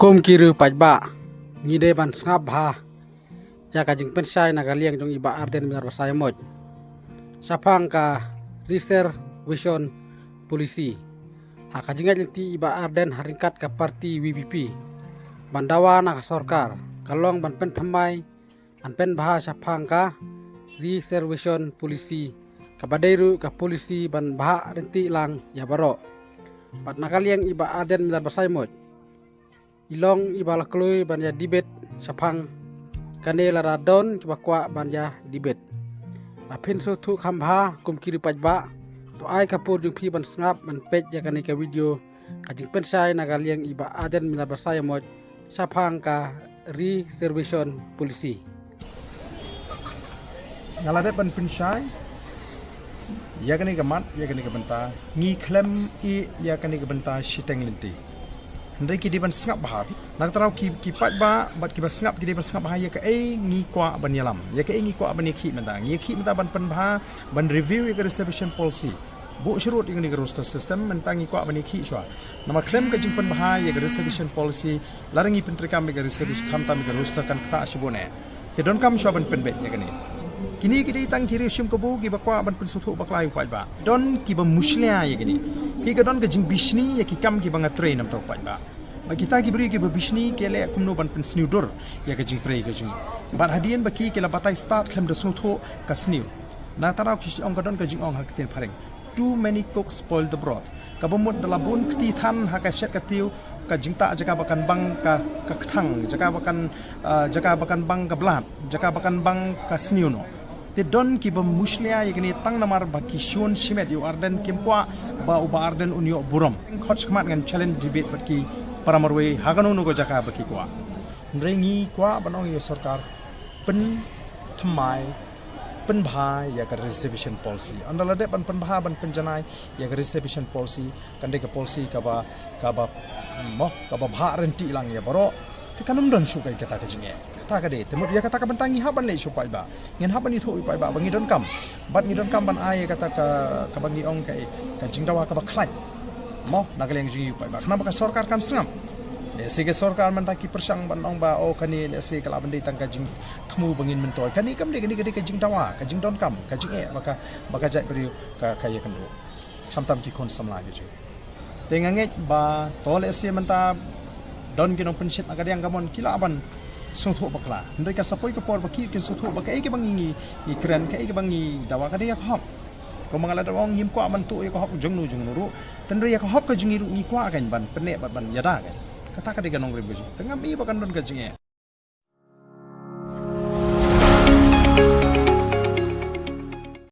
kum kiru pajba ngide ban sngap bha ya kajing pensai nagaliang jong iba arden minar basaya moj sapang ka reservation polisi ha kajinga jelti iba arden haringkat ka parti WBP bandawa na sorkar kalong ban pen thamai an pen bha sapang ka reservation polisi kabadairu ka polisi ban bha renti lang ya baro bat nakaliang iba arden minar basaya moj ilong ibala klui banja dibet sapang kanela radon kibakwa banja dibet apin so thu khambha kum kiri pajba to ai kapur jung phi ban snap ban pej ya kani ka video kajing pensai nagaliang iba aden minar basaya moj sapang ka reservation polisi ngalade ban pensai ya kani ka mat ya kani ka benta ngi klem I ya kani ka benta shiteng linti Hendai ki diban sengap bahar nak tarau ki pat ba bat ki ba sengap ki diban sengap bahar ya ka ngi kwa ban yalam ya ka ngi kwa ban ki menta ngi ki menta ban pen bah ban review ya reservation policy bu syurut yang di roster system menta ngi kwa ban ki shwa nama claim ka jing pen bah ya reservation policy larangi pentrikam ya reservation khamtam ya roster kan ta shibone ke don kam shwa ban pen bet ya kani kini kita tang kiri shim kabu ki bakwa ban pen suthu baklai pat ba don ki ba muslia ya kini ki ka don ka jing bishni ya ki kam ki banga train am tok pat ba bagi kita ki beri ki ba bishni kele kumno ban pen sniudur ya ka jing pray ka jing ban hadian baki kela batai start klem de suthu ka sniu na tarau ki ong ka don ka jing ong hakten pareng too many cooks spoil the broth ka bomot dalabun kti than ha ka shet ka tiu ka jingta jaga bakan bang ka thang jaga bakan bang ka blat jaga bakan bang ka sniuno te don ki ba muslia yakni tang namar baki shon shimet yu arden kimkwa ba uba arden unyo burom khot khmat ngan challenge debate baki paramarwe haganu no go jaka baki kwa nrengi kwa banong ye sarkar pen thamai pen bha ya ka reservation policy andala de pen bha ban penjanai ya ka reservation policy kande ka policy ka ba bha renti lang ya baro te kanum don shu kai kata ka jinge kata ka de temut ya kata ka bantangi ha ban le shu pai ba ngen ha ban ni thu pai ba bangi don kam bat ngi don kam ban ai kata ka bangi ong kai ka jingdawa ka ba khlai mo nagaleng jingi pai ba kenapa ka sarkar kam sngam lesi ke sarkar mentaki persang ban ong ba o kani lesi kala bandi tangka jing thmu bangin mentoy kani kam de kani ka jingdawa ka jingdon kam ka jinge baka jai beri ka kaya kendo samtam ki kon samla ge tengange ba to lesi menta don kinong pensit agadiang gamon kila ban suthu bakla ndai ka sapoi ka por baki kin suthu baka ke bangi ni kren ka ke bangi dawa ka dia hop ko mangala dawang yim kwa man tu ko hop jungnu ru tendri ya ko hop ka jingi ru ni kwa kan ban penek ban yada kan kata ka de ganong rebe tengam I bakan don ka jinge